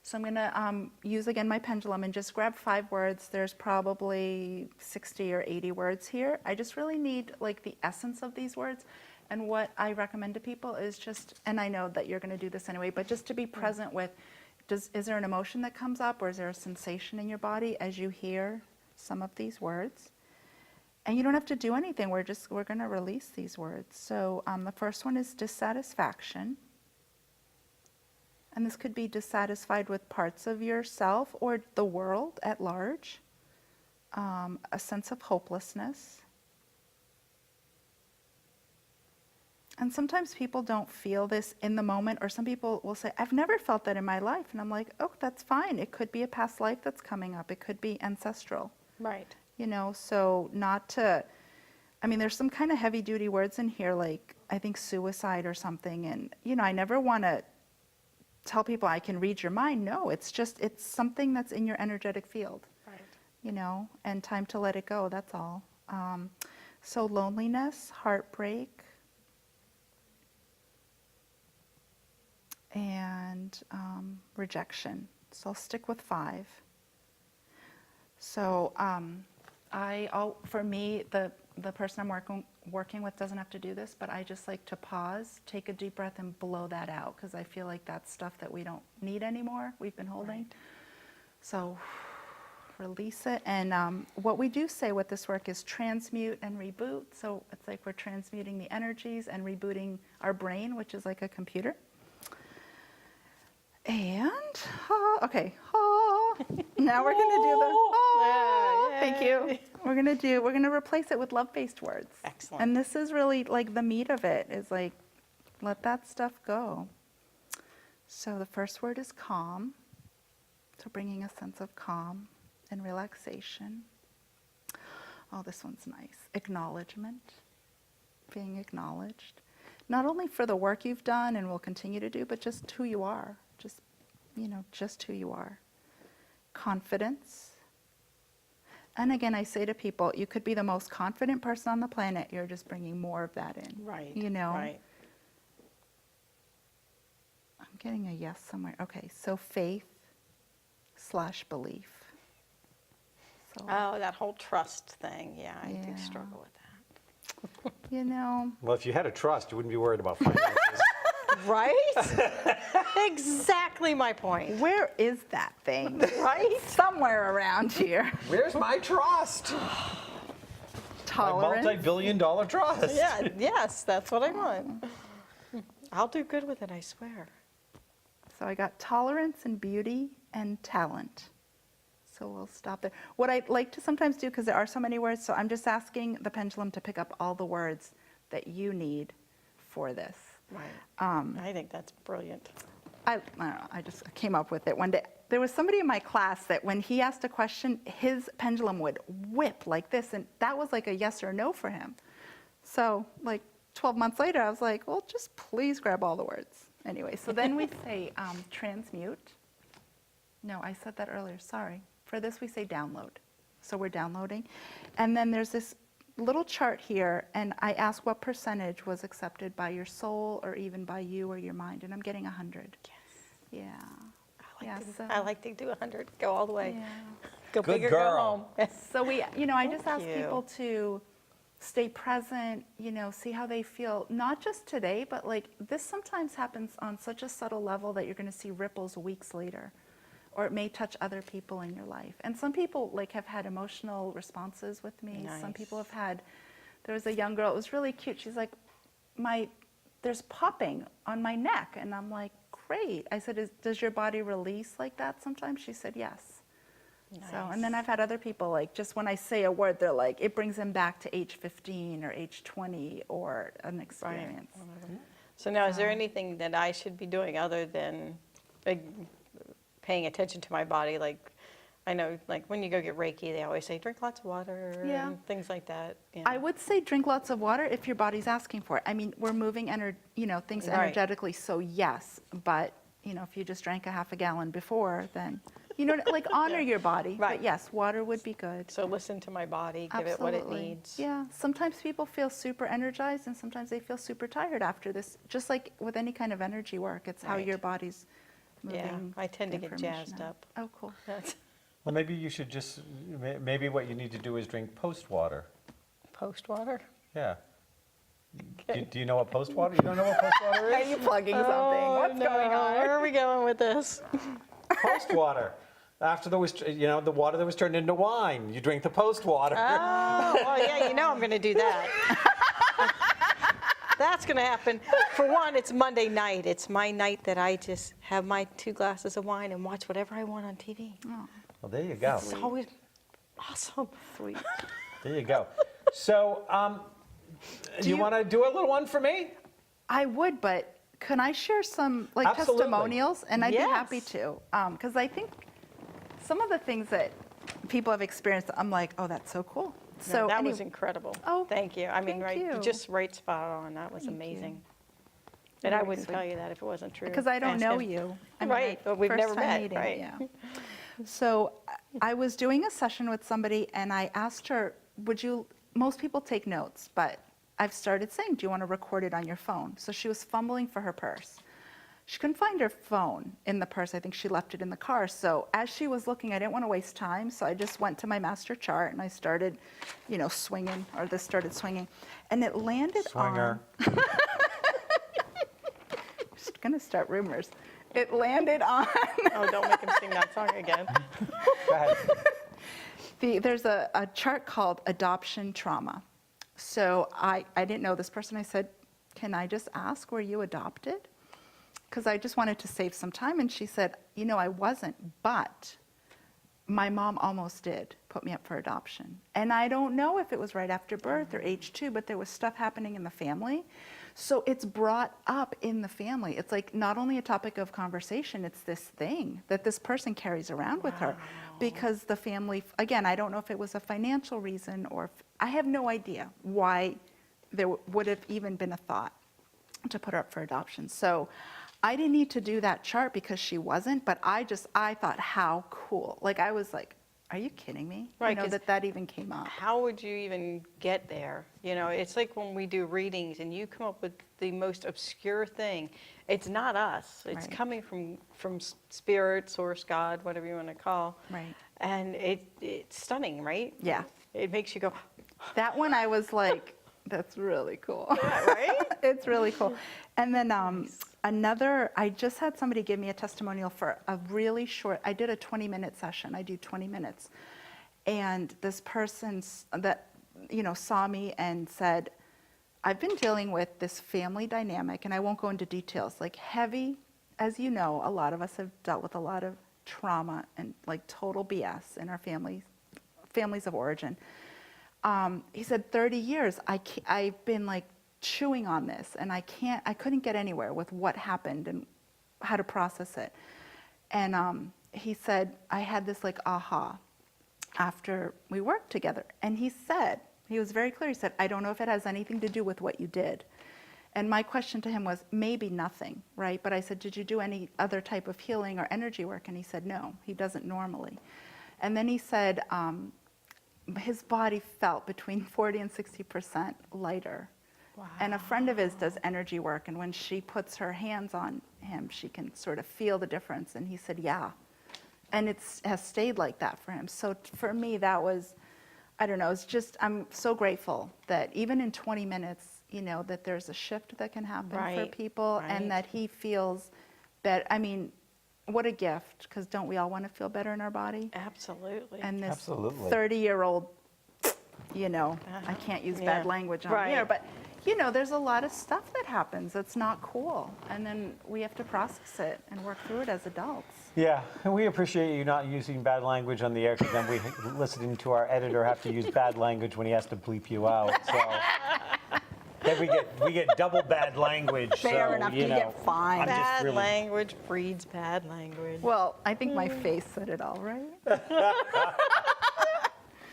So I'm going to use again my pendulum and just grab 5 words. There's probably 60 or 80 words here. I just really need like the essence of these words. And what I recommend to people is just, and I know that you're going to do this anyway, but just to be present with, is there an emotion that comes up, or is there a sensation in your body as you hear some of these words? And you don't have to do anything. We're going to release these words. So the first one is dissatisfaction. And this could be dissatisfied with parts of yourself or the world at large. A sense of hopelessness. And sometimes people don't feel this in the moment, or some people will say, I've never felt that in my life. And I'm like, oh, that's fine. It could be a past life that's coming up. It could be ancestral. Right. So not to, there's some kind of heavy duty words in here, like I think suicide or something. And, I never want to tell people I can read your mind. No, it's something that's in your energetic field, Right. And time to let it go. That's all. So loneliness, heartbreak, and rejection. So I'll stick with 5. So for me, the person I'm working with doesn't have to do this, but I just like to pause, take a deep breath, and blow that out, because I feel like that's stuff that we don't need anymore. We've been holding. Right. So release it. And what we do say with this work is transmute and reboot. So it's like we're transmuting the energies and rebooting our brain, which is like a computer. And, okay, now we're going to do the, thank you. We're going to replace it with love-based words. Excellent. And this is really like the meat of it, is like, let that stuff go. So the first word is calm. So bringing a sense of calm and relaxation. Oh, this one's nice. Acknowledgement, being acknowledged. not only for the work you've done and will continue to do, but just who you are. Just, just who you are. Confidence. And again, I say to people, you could be the most confident person on the planet. You're just bringing more of that in. Right. Right. I'm getting a yes somewhere. Okay, so faith/belief. So, Oh, that whole trust thing. Yeah, I do Yeah. struggle with that. Well, if you had a trust, you wouldn't be worried about finances. Right? Exactly my point. where is that thing? Right? Somewhere around here. Where's my trust? My Tolerance. multi-billion-dollar trust. Yeah, yes, that's what I want. I'll do good with it, I swear. So I got tolerance and beauty and talent. So we'll stop there. What I like to sometimes do, because there are so many words, so I'm just asking the pendulum to pick up all the words that you need for this. Right. I think that's brilliant. I don't know, I just came up with it one day. There was somebody in my class that when he asked a question, his pendulum would whip like this, and that was like a yes or no for him. So like 12 months later, I was like, well, just please grab all the words. Anyway, so then we say transmute. No, I said that earlier, sorry. For this, we say download. So we're downloading. And then there's this little chart here, and I ask what percentage was accepted by your soul or even by you or your mind, and I'm getting 100. Yes. Yeah. I like to do 100, go all the way. Yeah. Go Good big or girl. go home. So I just ask you. people to stay present, see how they feel, not just today, but like this sometimes happens on such a subtle level that you're going to see ripples weeks later, or it may touch other people in your life. And some people like have had emotional responses with me. Some Nice. people have had, there was a young girl, it was really cute. She's like, there's popping on my neck. And I'm like, great. I said, does your body release like that sometimes? She said, yes. So, and then I've had other people like, just when I say a word, they're like, it brings them back to age 15 or age 20 or an experience. So now, is there anything that I should be doing other than paying attention to my body? Like, I know, like when you go get Reiki, they always say drink lots of water and things like that. I would say drink lots of water if your body's asking for it. I mean, we're moving things Right. energetically, so yes. But if you just drank a half a gallon before, then like honor your body. Right. But yes, water would be good. So listen to my body, give it what it Absolutely. needs. Yeah. Sometimes people feel super energized, and sometimes they feel super tired after this. Just like with any kind of energy work, it's how Right. your body's moving. Yeah, I tend to get information jazzed out. up. Oh, cool. That's Well, maybe you should just, maybe what you need to do is drink post water. post water. Yeah. Do you know what post water? You don't know what post water Are is? you plugging something? What's going on? Where are we going with this? Post water. After the water that was turned into wine, you drink the post water. Oh, well, yeah, I'm going to do that. That's going to happen. For one, it's Monday night. It's my night that I just have my 2 glasses of wine and watch whatever I want on TV. Well, there you go. It's always awesome. Sweet. There you go. So, you want to do a little one for me? I would, but can I share some like Absolutely. testimonials? And I'd Yes. be happy to, because I think some of the things that people have experienced, I'm like, oh, that's so cool. So that was incredible. Oh, thank you. I mean, thank right, you. just right spot on. That was Thank you. amazing. And I Very wouldn't sweet. tell you that if it wasn't true. because I don't know Ask him. you. Right, but we've first never time met, meeting, right. Yeah. So I was doing a session with somebody, and I asked her, most people take notes, but I've started saying, do you want to record it on your phone? So she was fumbling for her purse. She couldn't find her phone in the purse. I think she left it in the car. So as she was looking, I didn't want to waste time. So I just went to my master chart and I started, swinging, or this started swinging. And it landed Swinger. on. Just going to start rumors. It landed on. Oh, don't make him sing that song again. Go ahead. There's a chart called adoption trauma. So I didn't know this person. I said, can I just ask, were you adopted? Because I just wanted to save some time. And she said, I wasn't, but my mom almost did put me up for adoption. And I don't know if it was right after birth or age 2, but there was stuff happening in the family. So it's brought up in the family. It's like not only a topic of conversation, it's this thing that this person carries around with her. Because the family, again, I don't know if it was a financial reason or I have no idea why there would have even been a thought. to put her up for adoption. So I didn't need to do that chart because she wasn't, but I thought, how cool. Like, I was like, are you kidding me? Right, You know, 'cause that even came up. How would you even get there? You know, it's like when we do readings and you come up with the most obscure thing. It's not us. It's Right. coming from spirit, source, God, whatever you want to call. Right. And it's stunning, right? Yeah. It makes you go, That one I was like, that's really cool. yeah, right? It's really cool. And then I just had somebody give me a testimonial for a really short, I did a 20-minute session. I do 20 minutes. And this person that, saw me and said, I've been dealing with this family dynamic, and I won't go into details, like heavy, as you know, a lot of us have dealt with a lot of trauma and like total BS in our families of origin. He said, 30 years, I've been like chewing on this, and I couldn't get anywhere with what happened and how to process it. And he said, I had this like aha after we worked together. And he was very clear. He said, I don't know if it has anything to do with what you did. And my question to him was, maybe nothing, right? But I said, did you do any other type of healing or energy work? And he said, no, he doesn't normally. And then he said, his body felt between 40 and 60% lighter. Wow. And a friend of his does energy work, and when she puts her hands on him, she can sort of feel the difference. And he said, yeah. And it has stayed like that for him. So for me, that was, I don't know, it's just, I'm so grateful that even in 20 minutes, that there's a shift that can happen for Right, people, right. and that he feels better. I mean, what a gift, because don't we all want to feel better in our body? Absolutely. And this Absolutely. 30-year-old, I can't use bad Yeah. language on Right. here, but there's a lot of stuff that happens that's not cool, and then we have to process it and work through it as adults. Yeah, and we appreciate you not using bad language on the air, because then we, listening to our editor, have to use bad language when he has to bleep you out. So then we get double bad language. Fair so, enough, you get fined. I'm just Bad really- language breeds bad language. Well, I think my face said it all, right?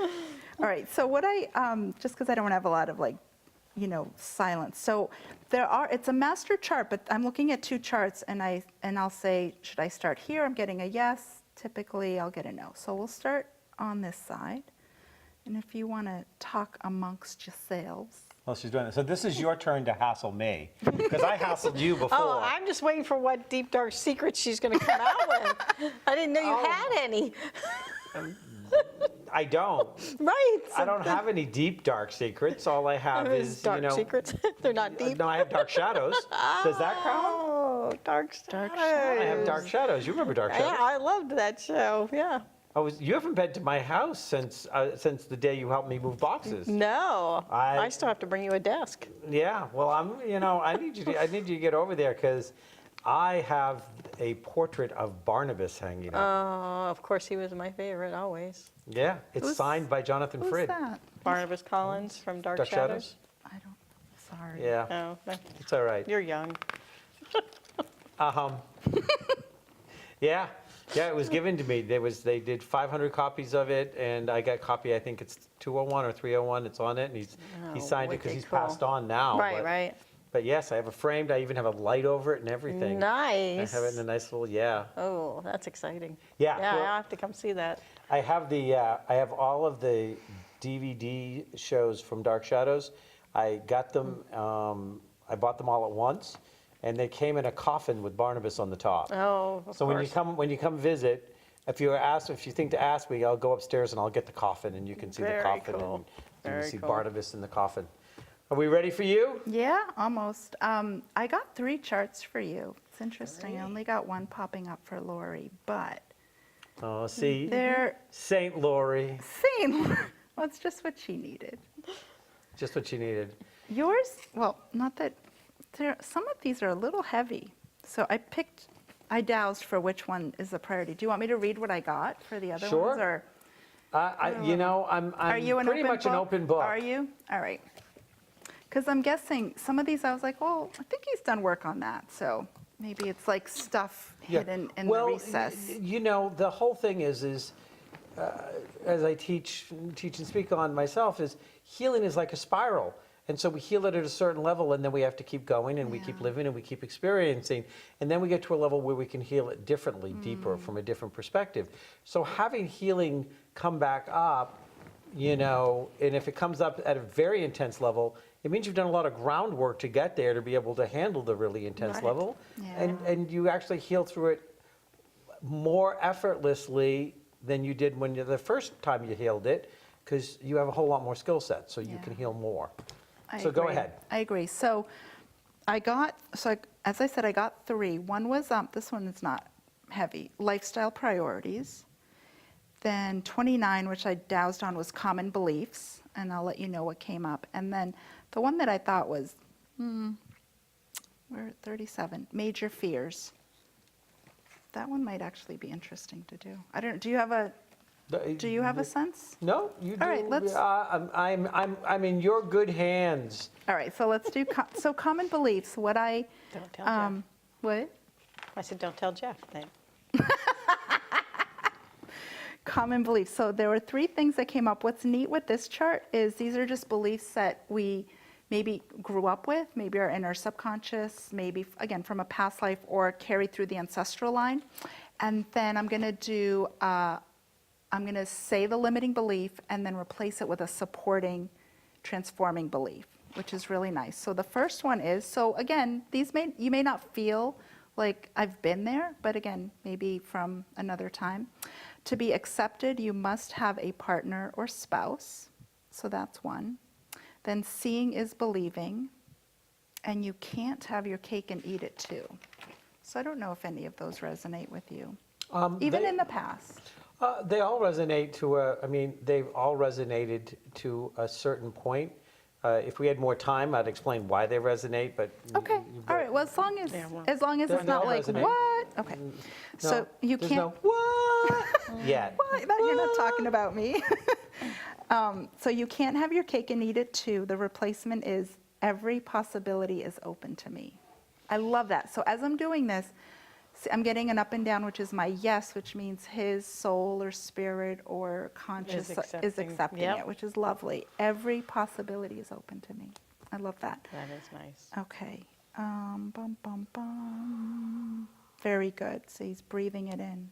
All right, so what just because I don't have a lot of silence. So it's a master chart, but I'm looking at two charts, and I'll say, should I start here? I'm getting a yes. Typically, I'll get a no. So we'll start on this side. And if you want to talk amongst yourselves. Well, she's doing it. So this is your turn to hassle me, because I hassled you before. Oh, I'm just waiting for what deep, dark secrets she's going to come out with. I didn't know you Oh. had any. I don't. Right. I don't have any deep, dark secrets. All I have is, dark secrets. They're not deep. No, I have dark shadows. Does that count? Oh, dark Dark shadows. I have dark shadows. You remember dark shadows? Yeah, I loved that show. Yeah. You haven't been to my house since the day you helped me move boxes. No, I- I still have to bring you a desk. Yeah. Well, I need you to get over there, because I have a portrait of Barnabas hanging up. Oh, of course, he was my favorite always. Yeah, it's Who's- signed by Jonathan Who's Frid. that? Barnabas Collins from Dark Dark Shadows. I don't, sorry. Yeah, Oh, it's all right. you're young. Yeah, it was given to me. They did 500 copies of it, and I got a copy. I think it's 201 or 301. It's on it, and he Oh, signed it because wicked he's cool. passed on now. Right, but, right. But yes, I have it framed. I even have a light over it and everything. Nice. I have it in a nice little Oh, that's exciting. Yeah, Yeah, well- I'll have to come see that. I have all of the DVD shows from Dark Shadows. I got them. I bought them all at once, and they came in a coffin with Barnabas on the top. Oh, of So course. when you come visit, if you think to ask me, I'll go upstairs and I'll get the coffin, and you can see the Very coffin, cool. and you Very can see cool. Barnabas in the coffin. Are we ready for you? Yeah, almost. I got 3 charts for you. It's interesting. I only got one popping up for Lori, but Oh, see, they're Saint Lori, same. Well, it's just what she needed. just what you needed. Yours, well, not that, some of these are a little heavy. So I dowsed for which one is the priority. Do you want me to read what I got for the other Sure. ones? Or I'm are you an pretty open much book? an open book. Are you? All right. Because I'm guessing some of these I was like, well, I think he's done work on that. So maybe it's like stuff Yeah. hidden in Well, the recess. the whole thing is as I teach and speak on myself, is healing is like a spiral. And so we heal it at a certain level, and then we have to keep going, and we keep Yeah. living, and we keep experiencing. And then we get to a level where we can heal it differently, deeper, from a different perspective. So having healing come back up, and if it comes up at a very intense level, it means you've done a lot of groundwork to get there to be able to handle the really intense Right. level. Yeah. And you actually heal through it more effortlessly than you did when the first time you healed it, because you have a whole lot more skill set, so you Yeah. can heal more. I So go agree. ahead. I agree. So as I said, I got 3. One was, this one is not heavy, lifestyle priorities. Then 29, which I dowsed on, was common beliefs, and I'll let you know what came up. And then the one that I thought was, we're at 37, major fears. That one might actually be interesting to do. I don't. Do you have a sense? No, you do. All right, let's- I'm in your good hands. All right, so let's do so common beliefs. What I Don't tell Jeff. what I said, don't tell Jeff then. common beliefs. So there were 3 things that came up. What's neat with this chart is these are just beliefs that we maybe grew up with, maybe are in our subconscious, maybe again from a past life, or carried through the ancestral line. And then I'm going to say the limiting belief and then replace it with a supporting, transforming belief, which is really nice. So the first one is, so again, you may not feel like I've been there, but again, maybe from another time. To be accepted, you must have a partner or spouse. So that's one. Then seeing is believing, and you can't have your cake and eat it too. So I don't know if any of those resonate with you, even in the past. They all resonate they've all resonated to a certain point. If we had more time, I'd explain why they resonate, but. Okay, all right, well, as long as Yeah, well, it's they not all like, resonate. what? Okay, so you There's can't, no what yet. what? That you're not talking about me. So you can't have your cake and eat it too. The replacement is every possibility is open to me. I love that. So as I'm doing this, I'm getting an up and down, which is my yes, which means his soul or spirit or conscious is accepting Yep. it, which is lovely. Every possibility is open to me. I love that. That is nice. Okay. Bum, bum, bum. Very good. So he's breathing it in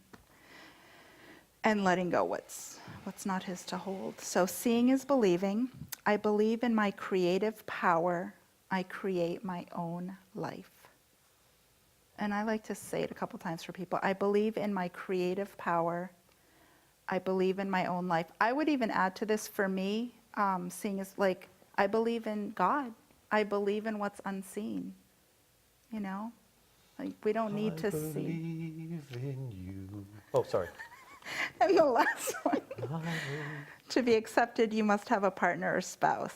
and letting go what's not his to hold. So seeing is believing. I believe in my creative power. I create my own life. And I like to say it a couple times for people. I believe in my creative power. I believe in my own life. I would even add to this for me, seeing is like, I believe in God. I believe in what's unseen. Like we don't need to see. I believe in you. Oh, sorry. And the last one. To be accepted, you must have a partner or spouse.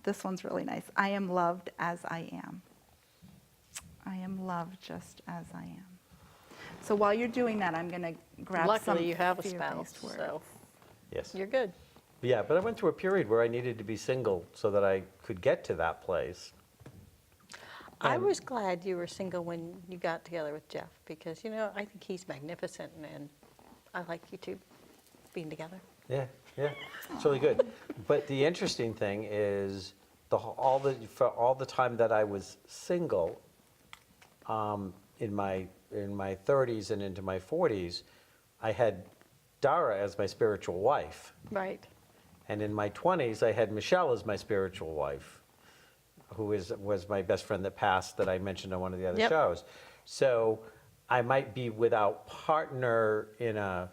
This one's really nice. I am loved as I am. I am loved just as I am. So while you're doing that, I'm going to grab some Luckily, you have a fear-based spouse, words. so Yes. you're good. Yeah, but I went through a period where I needed to be single so that I could get to that place. I was glad you were single when you got together with Jeff because, I think he's magnificent and I like you two being together. Yeah, it's really good. But the interesting thing is, for all the time that I was single, in my 30s and into my 40s, I had Dara as my spiritual wife. Right. And in my 20s, I had Michelle as my spiritual wife, who was my best friend that passed that I mentioned on one of the other Yep. shows. So I might be without partner in a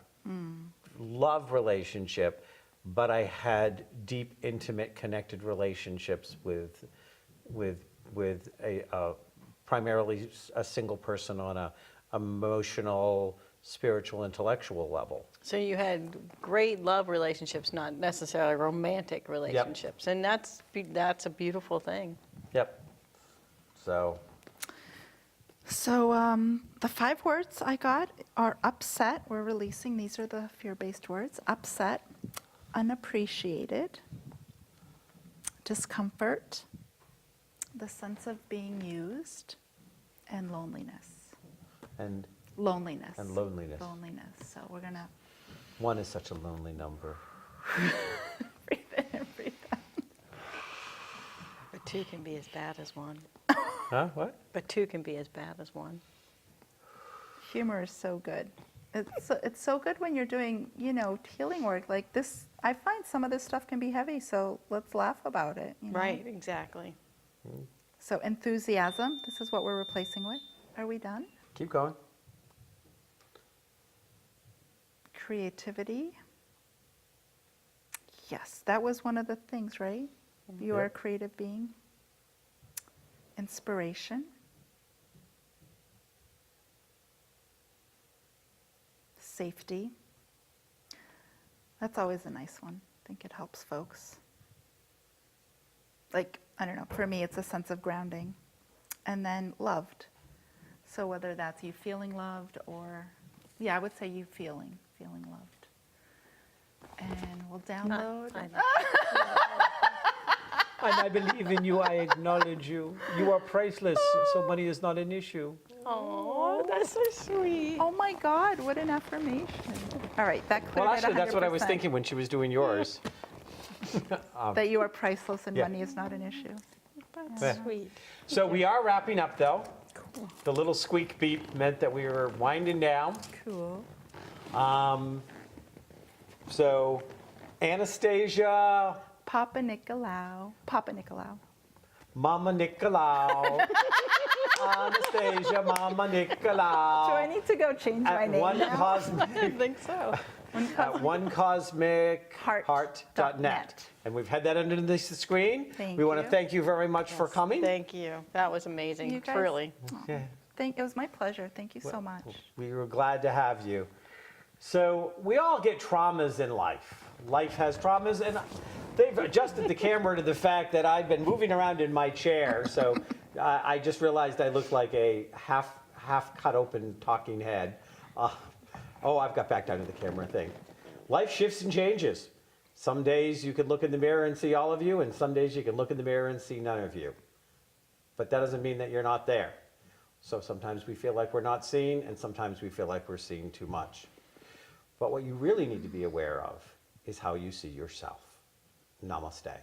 love relationship, but I had deep, intimate, connected relationships with a primarily a single person on a emotional, spiritual, intellectual level. So you had great love relationships, not necessarily romantic relationships. And that's a beautiful thing. Yep. So The 5 words I got are upset. We're releasing. These are the fear-based words. Upset, unappreciated, discomfort, the sense of being used, and loneliness. and Loneliness. And loneliness. Loneliness. So we're going to one is such a lonely number. breathe in and breathe out. two can be as bad as one. Huh? What? But two can be as bad as one. Humor is so good. It's so good when you're doing, healing work like this. I find some of this stuff can be heavy, so let's laugh about it. Right, exactly. So enthusiasm, this is what we're replacing with. Are we done? Keep going. Creativity. Yes, that was one of the things, right? You are a Yep. creative being. Inspiration. Safety. That's always a nice one. I think it helps folks. Like, I don't know, for me, it's a sense of grounding. And then loved. So whether that's you feeling loved or, yeah, I would say you feeling loved. And we'll download. And I believe in you. I acknowledge you. You are priceless, so money is not an issue. Oh, that's so sweet. Oh my God, what an affirmation. All right, that cleared Well, it actually, that's what I was 100%. thinking when she was doing yours. That you are priceless and Yeah. money is not an issue. That's Yeah. sweet. So we are wrapping up, though. The little squeak beep meant that we were winding down. Cool. So Anastasia Papanikolaou. Mamanikolaou. Anastasia Mamanikolaou. Do I need to go change my At name one now? cosmic I think so. at onecosmicheart.net. Net. And we've had that underneath the screen. Thank we want to you. thank you very much for coming. Thank you. That was amazing, You guys- truly. Yeah. It was my pleasure. Thank you so much. We were glad to have you. So we all get traumas in life. Life has traumas, and they've adjusted the camera to the fact that I've been moving around in my chair. So I just realized I look like a half cut open talking head. I've got back down to the camera thing. Life shifts and changes. Some days you can look in the mirror and see all of you, and some days you can look in the mirror and see none of you. But that doesn't mean that you're not there. So sometimes we feel like we're not seen, and sometimes we feel like we're seeing too much. But what you really need to be aware of is how you see yourself. Namaste.